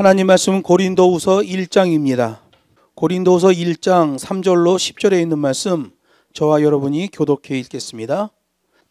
하나님 말씀은 고린도후서 1장입니다. 고린도후서 1장 3절로 10절에 있는 말씀 저와 여러분이 교독해 읽겠습니다.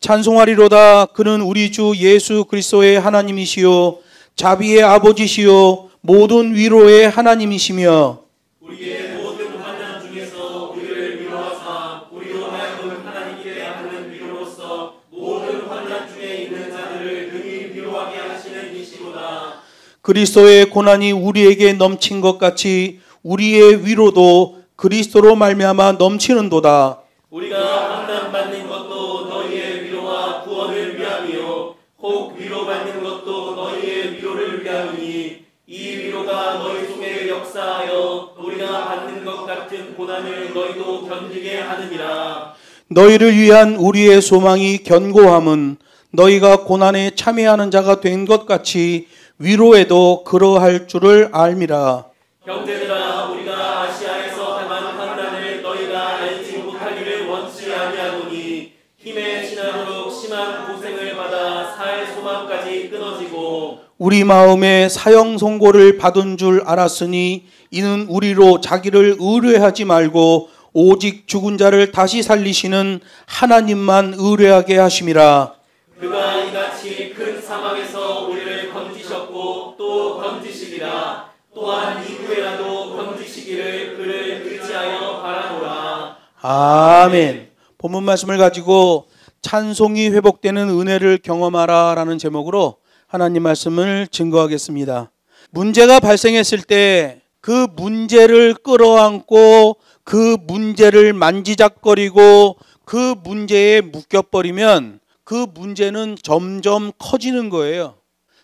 찬송하리로다. 그는 우리 주 예수 그리스도의 하나님이시요 자비의 아버지시요 모든 위로의 하나님이시며 우리의 모든 환난 중에서 우리를 위로하사 우리로 하여금 하나님께 하는 위로로서 모든 환난 중에 있는 자들을 능히 위로하게 하시는 이시로다. 그리스도의 고난이 우리에게 넘친 것 같이 우리의 위로도 그리스도로 말미암아 넘치는도다. 우리가 환난받는 것도 너희의 위로와 구원을 위함이요 혹 위로받는 것도 너희의 위로를 위함이니 이 위로가 너희 속에 역사하여 우리가 받는 것 같은 고난을 너희도 견디게 하느니라. 너희를 위한 우리의 소망이 견고함은 너희가 고난에 참여하는 자가 된 것 같이 위로에도 그러할 줄을 알미라. 형제들아, 우리가 아시아에서 당한 환난을 너희가 알지 못하기를 원치 아니하노니 힘에 지나도록 심한 고생을 받아 살 소망까지 끊어지고 우리 마음에 사형 선고를 받은 줄 알았으니 이는 우리로 자기를 의뢰하지 말고 오직 죽은 자를 다시 살리시는 하나님만 의뢰하게 하심이라. 그가 이같이 큰 사망에서 우리를 건지셨고 또 건지시리라. 또한 이후에라도 건지시기를 그를 의지하여 바라노라. 아멘. 본문 말씀을 가지고 찬송이 회복되는 은혜를 경험하라 라는 제목으로 하나님 말씀을 증거하겠습니다. 문제가 발생했을 때 그 문제를 끌어안고 그 문제를 만지작거리고 그 문제에 묶여버리면 그 문제는 점점 커지는 거예요.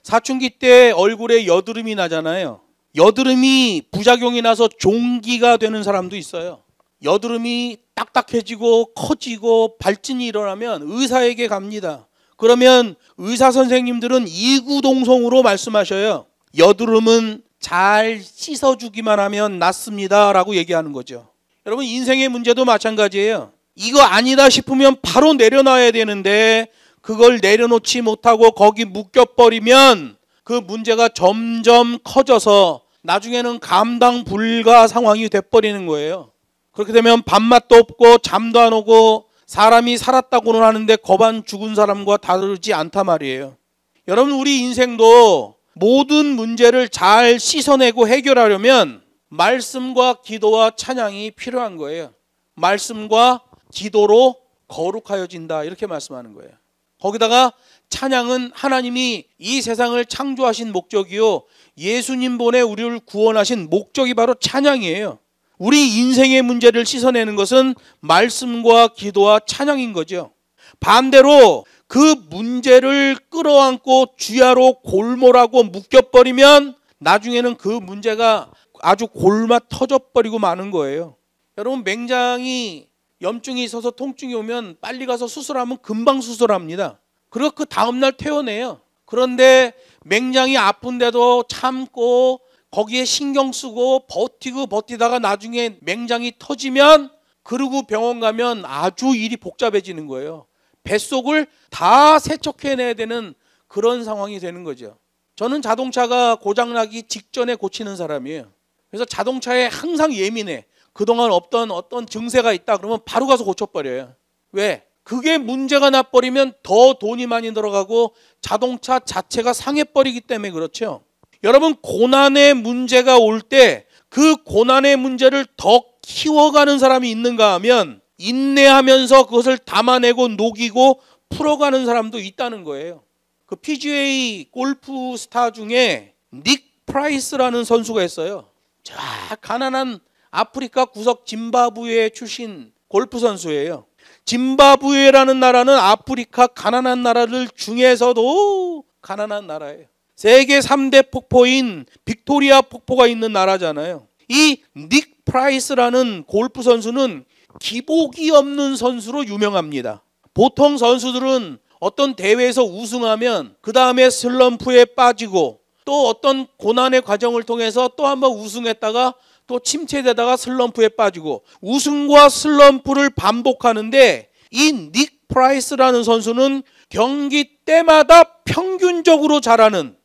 사춘기 때 얼굴에 여드름이 나잖아요. 여드름이 부작용이 나서 종기가 되는 사람도 있어요. 여드름이 딱딱해지고 커지고 발진이 일어나면 의사에게 갑니다. 그러면 의사 선생님들은 이구동성으로 말씀하셔요. 여드름은 잘 씻어주기만 하면 낫습니다 라고 얘기하는 거죠. 여러분, 인생의 문제도 마찬가지예요. 이거 아니다 싶으면 바로 내려놔야 되는데 그걸 내려놓지 못하고 거기 묶여버리면 그 문제가 점점 커져서 나중에는 감당 불가 상황이 돼버리는 거예요. 그렇게 되면 밥맛도 없고 잠도 안 오고 사람이 살았다고는 하는데 거반 죽은 사람과 다르지 않단 말이에요. 여러분, 우리 인생도 모든 문제를 잘 씻어내고 해결하려면 말씀과 기도와 찬양이 필요한 거예요. 말씀과 기도로 거룩하여진다 이렇게 말씀하는 거예요. 거기다가 찬양은 하나님이 이 세상을 창조하신 목적이요 예수님 보내 우리를 구원하신 목적이 바로 찬양이에요. 우리 인생의 문제를 씻어내는 것은 말씀과 기도와 찬양인 거죠. 반대로 그 문제를 끌어안고 주야로 골몰하고 묶여버리면 나중에는 그 문제가 아주 골마 터져버리고 마는 거예요. 여러분, 맹장이 염증이 있어서 통증이 오면 빨리 가서 수술하면 금방 수술합니다. 그리고 그 다음날 퇴원해요. 그런데 맹장이 아픈데도 참고 거기에 신경 쓰고 버티다가 나중에 맹장이 터지면 그러고 병원 가면 아주 일이 복잡해지는 거예요. 뱃속을 다 세척해내야 되는 그런 상황이 되는 거죠. 저는 자동차가 고장나기 직전에 고치는 사람이에요. 그래서 자동차에 항상 예민해. 그동안 없던 어떤 증세가 있다 그러면 바로 가서 고쳐버려요. 왜? 그게 문제가 나버리면 더 돈이 많이 들어가고 자동차 자체가 상해버리기 때문에 그렇죠. 여러분, 고난의 문제가 올 때 그 고난의 문제를 더 키워가는 사람이 있는가 하면 인내하면서 그것을 담아내고 녹이고 풀어가는 사람도 있다는 거예요. 그 PGA 골프 스타 중에 닉 프라이스라는 선수가 있어요. 자, 가난한 아프리카 구석 짐바브웨 출신 골프 선수예요. 짐바브웨라는 나라는 아프리카 가난한 나라들 중에서도 가난한 나라예요. 세계 3대 폭포인 빅토리아 폭포가 있는 나라잖아요. 이 닉 프라이스라는 골프 선수는 기복이 없는 선수로 유명합니다. 보통 선수들은 어떤 대회에서 우승하면 그 다음에 슬럼프에 빠지고 또 어떤 고난의 과정을 통해서 또 한번 우승했다가 또 침체되다가 슬럼프에 빠지고 우승과 슬럼프를 반복하는데 이 닉 프라이스라는 선수는 경기 때마다 평균적으로 잘하는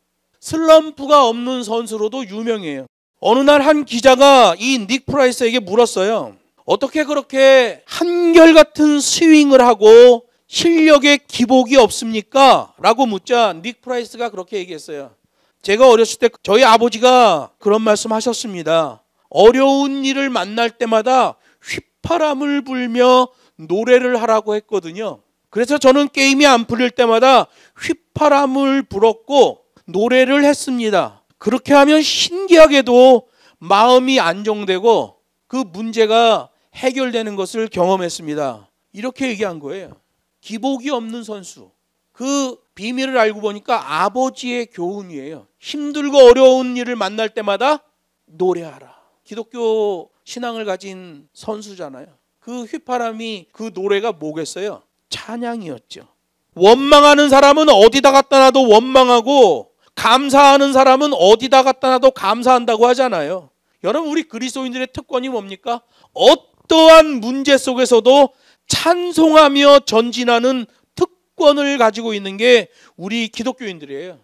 슬럼프가 없는 선수로도 유명해요. 어느 날 한 기자가 이 닉 프라이스에게 물었어요. 어떻게 그렇게 한결같은 스윙을 하고 실력에 기복이 없습니까? 라고 묻자 닉 프라이스가 그렇게 얘기했어요. 제가 어렸을 때 저희 아버지가 그런 말씀 하셨습니다. 어려운 일을 만날 때마다 휘파람을 불며 노래를 하라고 했거든요. 그래서 저는 게임이 안 풀릴 때마다 휘파람을 불었고 노래를 했습니다. 그렇게 하면 신기하게도 마음이 안정되고 그 문제가 해결되는 것을 경험했습니다. 이렇게 얘기한 거예요. 기복이 없는 선수. 그 비밀을 알고 보니까 아버지의 교훈이에요. 힘들고 어려운 일을 만날 때마다 노래하라. 기독교 신앙을 가진 선수잖아요. 그 휘파람이, 그 노래가 뭐겠어요? 찬양이었죠. 원망하는 사람은 어디다 갖다 놔도 원망하고 감사하는 사람은 어디다 갖다 놔도 감사한다고 하잖아요. 여러분, 우리 그리스도인들의 특권이 뭡니까? 어떠한 문제 속에서도 찬송하며 전진하는 특권을 가지고 있는 게 우리 기독교인들이에요.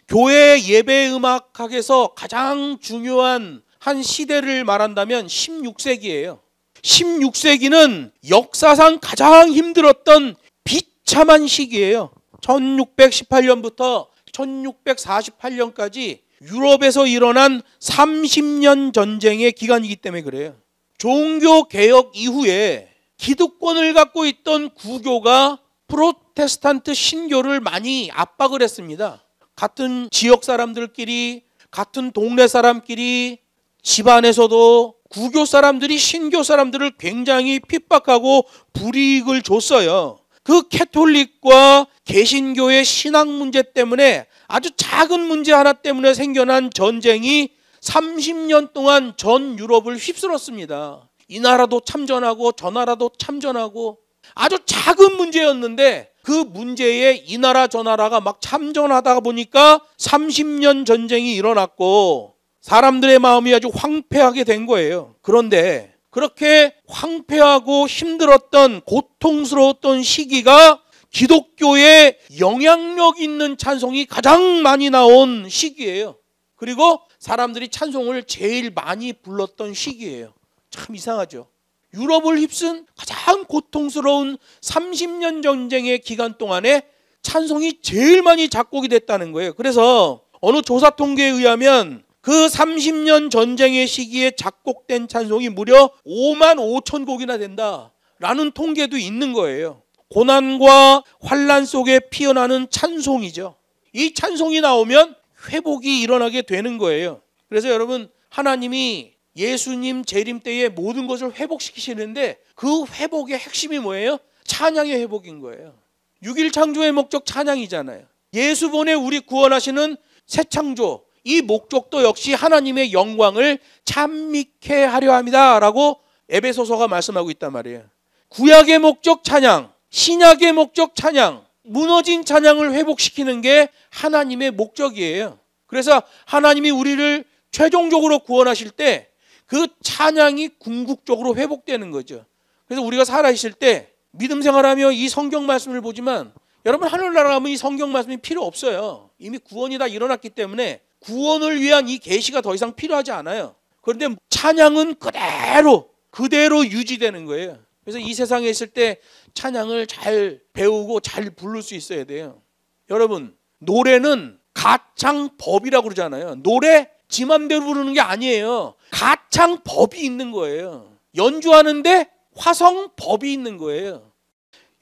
교회 예배 음악학에서 가장 중요한 한 시대를 말한다면 16세기예요. 16세기는 역사상 가장 힘들었던 비참한 시기예요. 1618년부터 1648년까지 유럽에서 일어난 30년 전쟁의 기간이기 때문에 그래요. 종교개혁 이후에 기득권을 갖고 있던 구교가 프로테스탄트 신교를 많이 압박을 했습니다. 같은 지역 사람들끼리, 같은 동네 사람끼리, 집안에서도 구교 사람들이 신교 사람들을 굉장히 핍박하고 불이익을 줬어요. 그 캐톨릭과 개신교의 신앙 문제 때문에, 아주 작은 문제 하나 때문에 생겨난 전쟁이 30년 동안 전 유럽을 휩쓸었습니다. 이 나라도 참전하고 저 나라도 참전하고, 아주 작은 문제였는데 그 문제에 이 나라 저 나라가 막 참전하다 보니까 30년 전쟁이 일어났고 사람들의 마음이 아주 황폐하게 된 거예요. 그런데 그렇게 황폐하고 힘들었던, 고통스러웠던 시기가 기독교의 영향력 있는 찬송이 가장 많이 나온 시기예요. 그리고 사람들이 찬송을 제일 많이 불렀던 시기예요. 참 이상하죠. 유럽을 휩쓴 가장 고통스러운 30년 전쟁의 기간 동안에 찬송이 제일 많이 작곡이 됐다는 거예요. 그래서 어느 조사 통계에 의하면 그 30년 전쟁의 시기에 작곡된 찬송이 무려 5만 5천 곡이나 된다라는 통계도 있는 거예요. 고난과 환난 속에 피어나는 찬송이죠. 이 찬송이 나오면 회복이 일어나게 되는 거예요. 그래서 여러분, 하나님이 예수님 재림 때에 모든 것을 회복시키시는데 그 회복의 핵심이 뭐예요? 찬양의 회복인 거예요. 6일 창조의 목적 찬양이잖아요. 예수 보내 우리 구원하시는 새 창조, 이 목적도 역시 하나님의 영광을 찬미케 하려 합니다 라고 에베소서가 말씀하고 있단 말이에요. 구약의 목적 찬양, 신약의 목적 찬양, 무너진 찬양을 회복시키는 게 하나님의 목적이에요. 그래서 하나님이 우리를 최종적으로 구원하실 때 그 찬양이 궁극적으로 회복되는 거죠. 그래서 우리가 살아있을 때 믿음 생활하며 이 성경 말씀을 보지만, 여러분, 하늘나라 가면 이 성경 말씀이 필요 없어요. 이미 구원이 다 일어났기 때문에 구원을 위한 이 계시가 더 이상 필요하지 않아요. 그런데 찬양은 그대로 유지되는 거예요. 그래서 이 세상에 있을 때 찬양을 잘 배우고 잘 부를 수 있어야 돼요. 여러분, 노래는 가창법이라고 그러잖아요. 노래 지 맘대로 부르는 게 아니에요. 가창법이 있는 거예요. 연주하는데 화성법이 있는 거예요.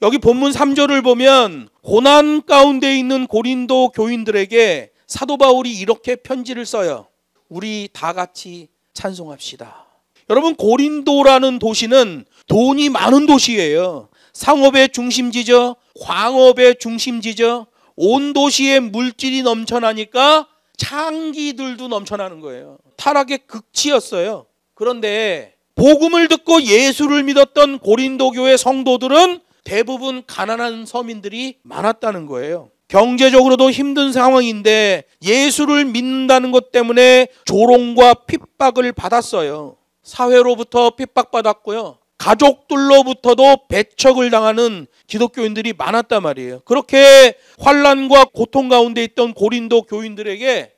여기 본문 3절을 보면 고난 가운데 있는 고린도 교인들에게 사도 바울이 이렇게 편지를 써요. 우리 다 같이 찬송합시다. 여러분, 고린도라는 도시는 돈이 많은 도시예요. 상업의 중심지죠. 광업의 중심지죠. 온 도시에 물질이 넘쳐나니까 창기들도 넘쳐나는 거예요. 타락의 극치였어요. 그런데 복음을 듣고 예수를 믿었던 고린도 교회 성도들은 대부분 가난한 서민들이 많았다는 거예요. 경제적으로도 힘든 상황인데 예수를 믿는다는 것 때문에 조롱과 핍박을 받았어요. 사회로부터 핍박받았고요. 가족들로부터도 배척을 당하는 기독교인들이 많았단 말이에요. 그렇게 환난과 고통 가운데 있던 고린도 교인들에게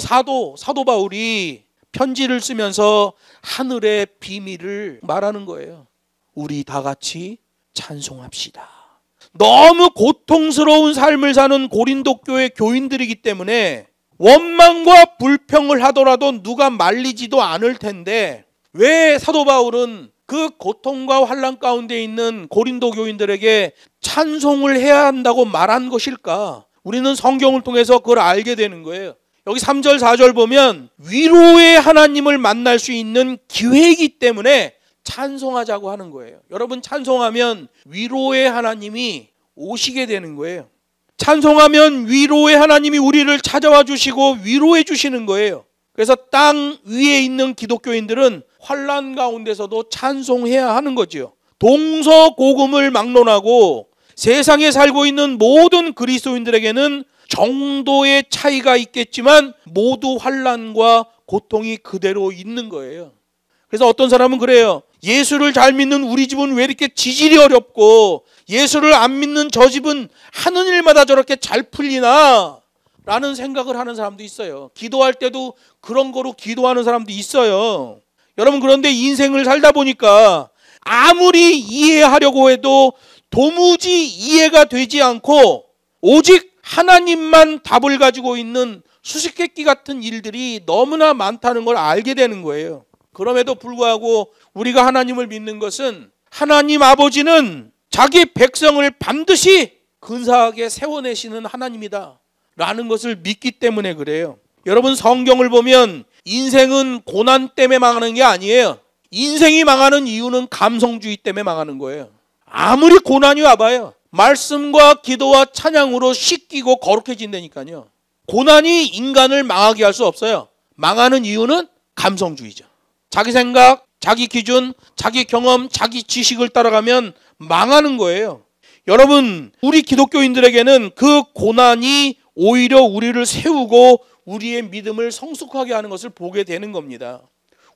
사도 바울이 편지를 쓰면서 하늘의 비밀을 말하는 거예요. 우리 다 같이 찬송합시다. 너무 고통스러운 삶을 사는 고린도 교회 교인들이기 때문에 원망과 불평을 하더라도 누가 말리지도 않을 텐데 왜 사도 바울은 그 고통과 환난 가운데 있는 고린도 교인들에게 찬송을 해야 한다고 말한 것일까? 우리는 성경을 통해서 그걸 알게 되는 거예요. 여기 3절 4절 보면 위로의 하나님을 만날 수 있는 기회이기 때문에 찬송하자고 하는 거예요. 여러분, 찬송하면 위로의 하나님이 오시게 되는 거예요. 찬송하면 위로의 하나님이 우리를 찾아와 주시고 위로해 주시는 거예요. 그래서 땅 위에 있는 기독교인들은 환난 가운데서도 찬송해야 하는 거지요. 동서고금을 막론하고 세상에 살고 있는 모든 그리스도인들에게는 정도의 차이가 있겠지만 모두 환난과 고통이 그대로 있는 거예요. 그래서 어떤 사람은 그래요. 예수를 잘 믿는 우리 집은 왜 이렇게 지질이 어렵고 예수를 안 믿는 저 집은 하는 일마다 저렇게 잘 풀리나? 라는 생각을 하는 사람도 있어요. 기도할 때도 그런 거로 기도하는 사람도 있어요. 여러분, 그런데 인생을 살다 보니까 아무리 이해하려고 해도 도무지 이해가 되지 않고 오직 하나님만 답을 가지고 있는 수수께끼 같은 일들이 너무나 많다는 걸 알게 되는 거예요. 그럼에도 불구하고 우리가 하나님을 믿는 것은 하나님 아버지는 자기 백성을 반드시 근사하게 세워내시는 하나님이다 라는 것을 믿기 때문에 그래요. 여러분, 성경을 보면 인생은 고난 때문에 망하는 게 아니에요. 인생이 망하는 이유는 감성주의 때문에 망하는 거예요. 아무리 고난이 와봐요. 말씀과 기도와 찬양으로 씻기고 거룩해진다니까요. 고난이 인간을 망하게 할 수 없어요. 망하는 이유는 감성주의죠. 자기 생각, 자기 기준, 자기 경험, 자기 지식을 따라가면 망하는 거예요. 여러분, 우리 기독교인들에게는 그 고난이 오히려 우리를 세우고 우리의 믿음을 성숙하게 하는 것을 보게 되는 겁니다.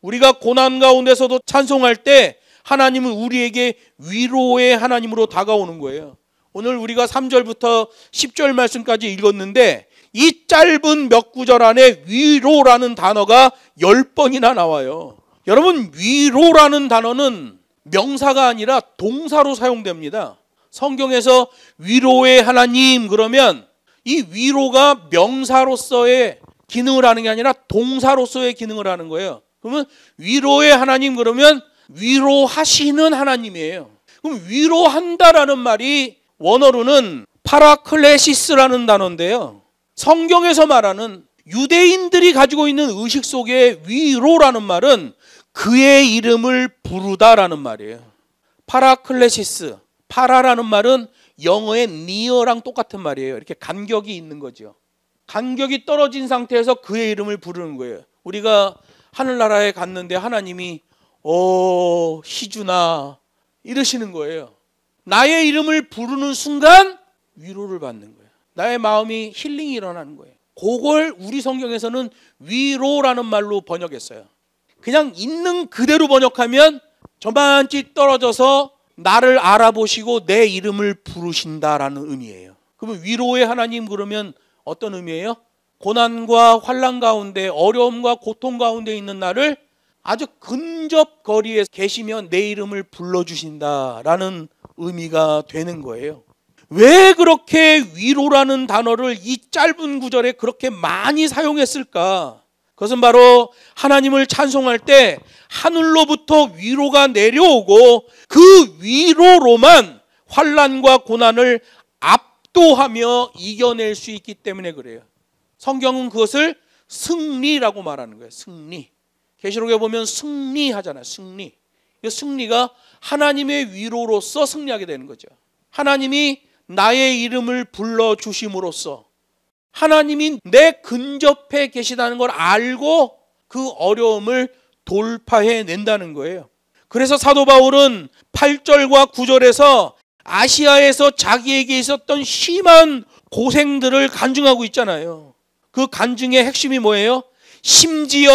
우리가 고난 가운데서도 찬송할 때 하나님은 우리에게 위로의 하나님으로 다가오는 거예요. 오늘 우리가 3절부터 10절 말씀까지 읽었는데 이 짧은 몇 구절 안에 위로라는 단어가 10번이나 나와요. 여러분, 위로라는 단어는 명사가 아니라 동사로 사용됩니다. 성경에서 위로의 하나님 그러면 이 위로가 명사로서의 기능을 하는 게 아니라 동사로서의 기능을 하는 거예요. 그러면 위로의 하나님 그러면 위로하시는 하나님이에요. 그럼 위로한다라는 말이 원어로는 파라클레시스라는 단어인데요. 성경에서 말하는 유대인들이 가지고 있는 의식 속에 위로라는 말은 그의 이름을 부르다라는 말이에요. 파라클레시스, 파라라는 말은 영어의 near랑 똑같은 말이에요. 이렇게 간격이 있는 거죠. 간격이 떨어진 상태에서 그의 이름을 부르는 거예요. 우리가 하늘나라에 갔는데 하나님이 희준아 이러시는 거예요. 나의 이름을 부르는 순간 위로를 받는 거예요. 나의 마음이 힐링이 일어나는 거예요. 그걸 우리 성경에서는 위로라는 말로 번역했어요. 그냥 있는 그대로 번역하면 저만치 떨어져서 나를 알아보시고 내 이름을 부르신다라는 의미예요. 그러면 위로의 하나님 그러면 어떤 의미예요? 고난과 환난 가운데 어려움과 고통 가운데 있는 나를 아주 근접 거리에 계시면 내 이름을 불러주신다라는 의미가 되는 거예요. 왜 그렇게 위로라는 단어를 이 짧은 구절에 그렇게 많이 사용했을까? 그것은 바로 하나님을 찬송할 때 하늘로부터 위로가 내려오고 그 위로로만 환난과 고난을 압도하며 이겨낼 수 있기 때문에 그래요. 성경은 그것을 승리라고 말하는 거예요. 승리. 계시록에 보면 승리하잖아요. 승리. 이 승리가 하나님의 위로로서 승리하게 되는 거죠. 하나님이 나의 이름을 불러주심으로써 하나님이 내 근접해 계시다는 걸 알고 그 어려움을 돌파해낸다는 거예요. 그래서 사도 바울은 8절과 9절에서 아시아에서 자기에게 있었던 심한 고생들을 간증하고 있잖아요. 그 간증의 핵심이 뭐예요? 심지어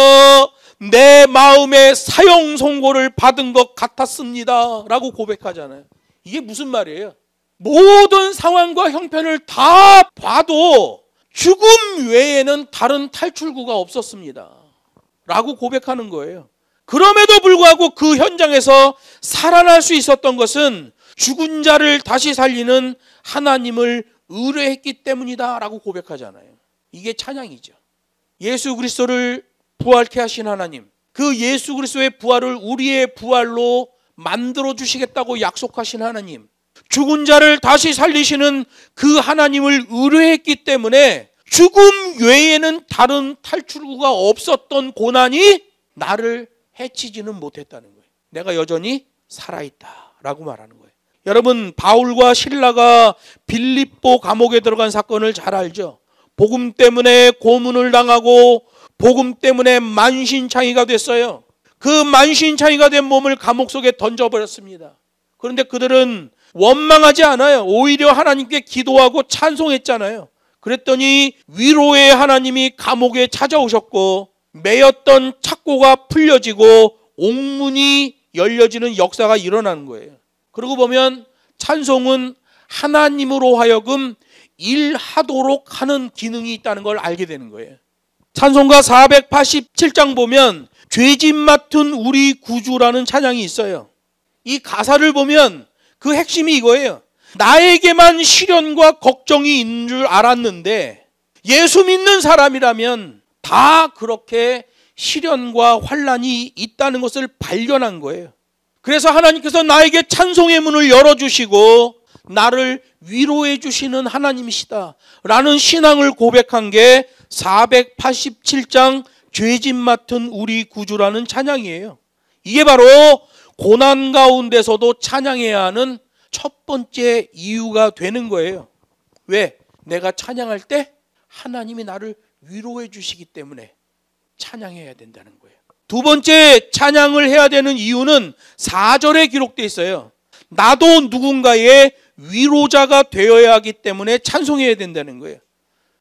내 마음에 사형 선고를 받은 것 같았습니다 라고 고백하잖아요. 이게 무슨 말이에요? 모든 상황과 형편을 다 봐도 죽음 외에는 다른 탈출구가 없었습니다 라고 고백하는 거예요. 그럼에도 불구하고 그 현장에서 살아날 수 있었던 것은 죽은 자를 다시 살리는 하나님을 의뢰했기 때문이다 라고 고백하잖아요. 이게 찬양이죠. 예수 그리스도를 부활케 하신 하나님, 그 예수 그리스도의 부활을 우리의 부활로 만들어 주시겠다고 약속하신 하나님, 죽은 자를 다시 살리시는 그 하나님을 의뢰했기 때문에 죽음 외에는 다른 탈출구가 없었던 고난이 나를 해치지는 못했다는 거예요. 내가 여전히 살아있다라고 말하는 거예요. 여러분, 바울과 실라가 빌립보 감옥에 들어간 사건을 잘 알죠. 복음 때문에 고문을 당하고 복음 때문에 만신창이가 됐어요. 그 만신창이가 된 몸을 감옥 속에 던져버렸습니다. 그런데 그들은 원망하지 않아요. 오히려 하나님께 기도하고 찬송했잖아요. 그랬더니 위로의 하나님이 감옥에 찾아오셨고 매였던 착고가 풀려지고 옥문이 열려지는 역사가 일어나는 거예요. 그러고 보면 찬송은 하나님으로 하여금 일하도록 하는 기능이 있다는 걸 알게 되는 거예요. 찬송가 487장 보면 죄짐 맡은 우리 구주라는 찬양이 있어요. 이 가사를 보면 그 핵심이 이거예요. 나에게만 시련과 걱정이 있는 줄 알았는데 예수 믿는 사람이라면 다 그렇게 시련과 환난이 있다는 것을 발견한 거예요. 그래서 하나님께서 나에게 찬송의 문을 열어주시고 나를 위로해 주시는 하나님이시다 라는 신앙을 고백한 게 487장 죄짐 맡은 우리 구주라는 찬양이에요. 이게 바로 고난 가운데서도 찬양해야 하는 첫 번째 이유가 되는 거예요. 왜? 내가 찬양할 때 하나님이 나를 위로해 주시기 때문에 찬양해야 된다는 거예요. 두 번째 찬양을 해야 되는 이유는 4절에 기록되어 있어요. 나도 누군가의 위로자가 되어야 하기 때문에 찬송해야 된다는 거예요.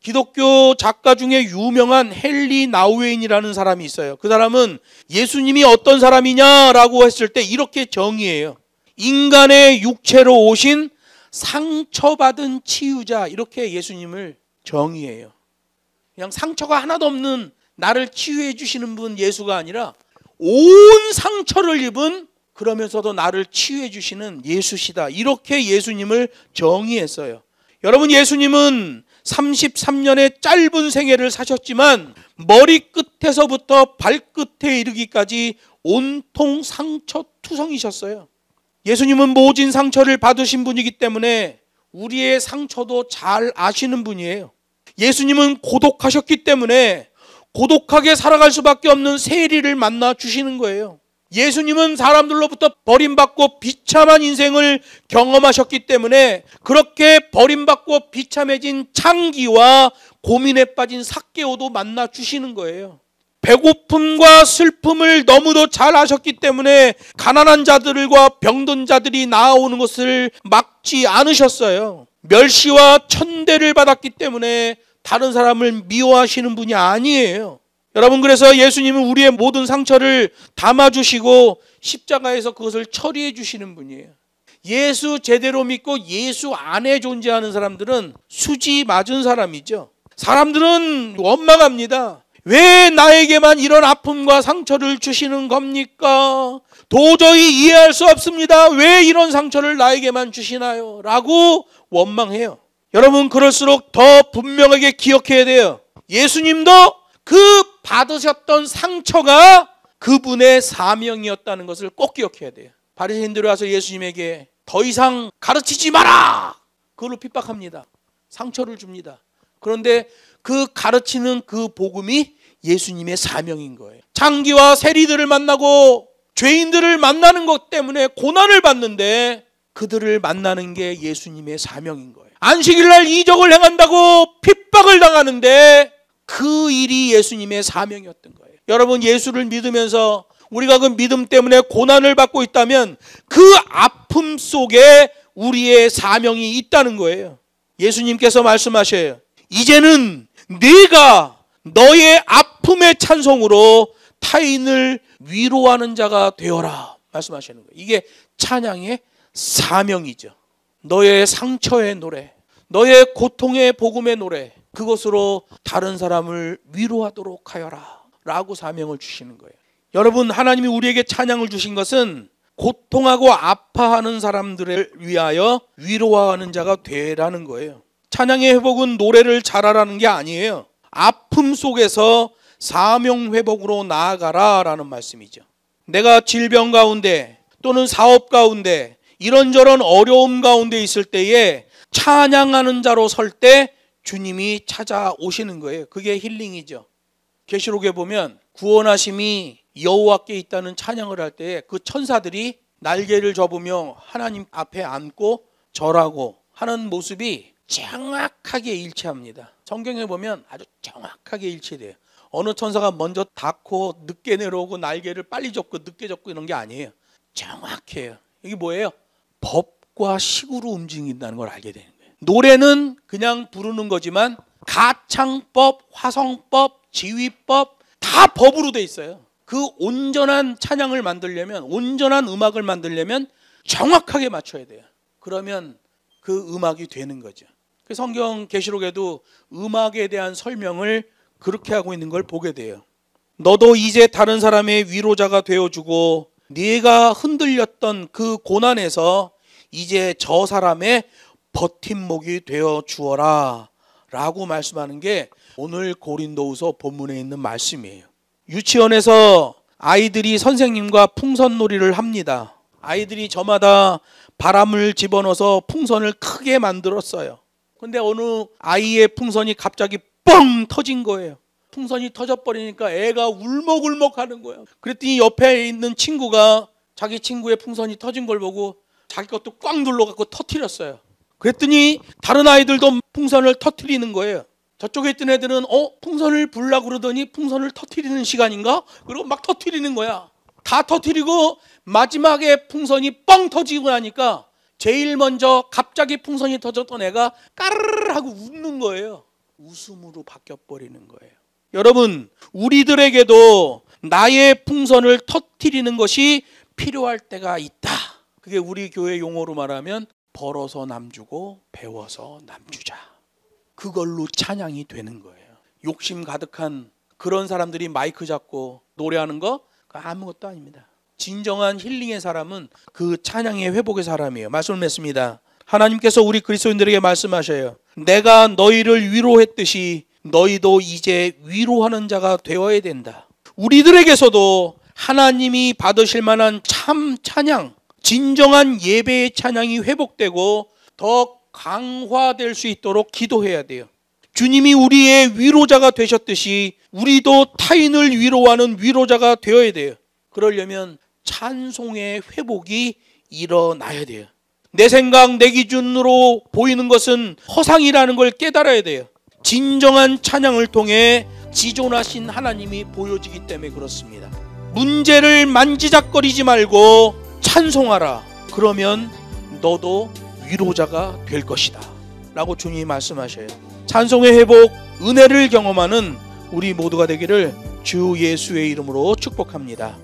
기독교 작가 중에 유명한 헨리 나우웨인이라는 사람이 있어요. 그 사람은 예수님이 어떤 사람이냐라고 했을 때 이렇게 정의해요. 인간의 육체로 오신 상처받은 치유자, 이렇게 예수님을 정의해요. 그냥 상처가 하나도 없는 나를 치유해 주시는 분 예수가 아니라 온 상처를 입은, 그러면서도 나를 치유해 주시는 예수시다, 이렇게 예수님을 정의했어요. 여러분, 예수님은 33년의 짧은 생애를 사셨지만 머리끝에서부터 발끝에 이르기까지 온통 상처투성이셨어요. 예수님은 모진 상처를 받으신 분이기 때문에 우리의 상처도 잘 아시는 분이에요. 예수님은 고독하셨기 때문에 고독하게 살아갈 수밖에 없는 세리를 만나 주시는 거예요. 예수님은 사람들로부터 버림받고 비참한 인생을 경험하셨기 때문에 그렇게 버림받고 비참해진 창기와 고민에 빠진 삭개오도 만나 주시는 거예요. 배고픔과 슬픔을 너무도 잘 아셨기 때문에 가난한 자들과 병든 자들이 나아오는 것을 막지 않으셨어요. 멸시와 천대를 받았기 때문에 다른 사람을 미워하시는 분이 아니에요. 여러분, 그래서 예수님은 우리의 모든 상처를 담아주시고 십자가에서 그것을 처리해 주시는 분이에요. 예수 제대로 믿고 예수 안에 존재하는 사람들은 수지 맞은 사람이죠. 사람들은 원망합니다. 왜 나에게만 이런 아픔과 상처를 주시는 겁니까? 도저히 이해할 수 없습니다. 왜 이런 상처를 나에게만 주시나요? 라고 원망해요. 여러분, 그럴수록 더 분명하게 기억해야 돼요. 예수님도 그 받으셨던 상처가 그분의 사명이었다는 것을 꼭 기억해야 돼요. 바리새인들이 와서 예수님에게 더 이상 가르치지 마라! 그걸로 핍박합니다. 상처를 줍니다. 그런데 그 가르치는 그 복음이 예수님의 사명인 거예요. 창기와 세리들을 만나고 죄인들을 만나는 것 때문에 고난을 받는데 그들을 만나는 게 예수님의 사명인 거예요. 안식일날 이적을 행한다고 핍박을 당하는데 그 일이 예수님의 사명이었던 거예요. 여러분, 예수를 믿으면서 우리가 그 믿음 때문에 고난을 받고 있다면 그 아픔 속에 우리의 사명이 있다는 거예요. 예수님께서 말씀하셔요. 이제는 네가 너의 아픔의 찬송으로 타인을 위로하는 자가 되어라, 말씀하시는 거예요. 이게 찬양의 사명이죠. 너의 상처의 노래, 너의 고통의 복음의 노래, 그것으로 다른 사람을 위로하도록 하여라 라고 사명을 주시는 거예요. 여러분, 하나님이 우리에게 찬양을 주신 것은 고통하고 아파하는 사람들을 위하여 위로하는 자가 되라는 거예요. 찬양의 회복은 노래를 잘하라는 게 아니에요. 아픔 속에서 사명 회복으로 나아가라 라는 말씀이죠. 내가 질병 가운데 또는 사업 가운데 이런저런 어려움 가운데 있을 때에 찬양하는 자로 설 때 주님이 찾아오시는 거예요. 그게 힐링이죠. 계시록에 보면 구원하심이 여호와께 있다는 찬양을 할 때 그 천사들이 날개를 접으며 하나님 앞에 앉고 절하고 하는 모습이 정확하게 일치합니다. 성경에 보면 아주 정확하게 일치돼요. 어느 천사가 먼저 닿고 늦게 내려오고 날개를 빨리 접고 늦게 접고 이런 게 아니에요. 정확해요. 이게 뭐예요? 법과 식으로 움직인다는 걸 알게 되는 거예요. 노래는 그냥 부르는 거지만 가창법, 화성법, 지휘법 다 법으로 돼 있어요. 그 온전한 찬양을 만들려면, 온전한 음악을 만들려면 정확하게 맞춰야 돼요. 그러면 그 음악이 되는 거죠. 그 성경 계시록에도 음악에 대한 설명을 그렇게 하고 있는 걸 보게 돼요. 너도 이제 다른 사람의 위로자가 되어주고 네가 흔들렸던 그 고난에서 이제 저 사람의 버팀목이 되어 주어라 라고 말씀하는 게 오늘 고린도후서 본문에 있는 말씀이에요. 유치원에서 아이들이 선생님과 풍선놀이를 합니다. 아이들이 저마다 바람을 집어넣어서 풍선을 크게 만들었어요. 근데 어느 아이의 풍선이 갑자기 뻥 터진 거예요. 풍선이 터져버리니까 애가 울먹울먹 하는 거예요. 그랬더니 옆에 있는 친구가 자기 친구의 풍선이 터진 걸 보고 자기 것도 꽉 눌러갖고 터뜨렸어요. 그랬더니 다른 아이들도 풍선을 터뜨리는 거예요. 저쪽에 있던 애들은 풍선을 불라고 그러더니 풍선을 터뜨리는 시간인가? 그리고 막 터뜨리는 거야. 다 터뜨리고 마지막에 풍선이 뻥 터지고 나니까 제일 먼저 갑자기 풍선이 터졌던 애가 까르르 하고 웃는 거예요. 웃음으로 바뀌어버리는 거예요. 여러분, 우리들에게도 나의 풍선을 터뜨리는 것이 필요할 때가 있다. 그게 우리 교회 용어로 말하면 벌어서 남주고 배워서 남주자. 그걸로 찬양이 되는 거예요. 욕심 가득한 그런 사람들이 마이크 잡고 노래하는 거 아무것도 아닙니다. 진정한 힐링의 사람은 그 찬양의 회복의 사람이에요. 말씀을 맺습니다. 하나님께서 우리 그리스도인들에게 말씀하셔요. 내가 너희를 위로했듯이 너희도 이제 위로하는 자가 되어야 된다. 우리들에게서도 하나님이 받으실 만한 참 찬양, 진정한 예배의 찬양이 회복되고 더 강화될 수 있도록 기도해야 돼요. 주님이 우리의 위로자가 되셨듯이 우리도 타인을 위로하는 위로자가 되어야 돼요. 그러려면 찬송의 회복이 일어나야 돼요. 내 생각, 내 기준으로 보이는 것은 허상이라는 걸 깨달아야 돼요. 진정한 찬양을 통해 지존하신 하나님이 보여지기 때문에 그렇습니다. 문제를 만지작거리지 말고 찬송하라. 그러면 너도 위로자가 될 것이다 라고 주님이 말씀하셔요. 찬송의 회복, 은혜를 경험하는 우리 모두가 되기를 주 예수의 이름으로 축복합니다.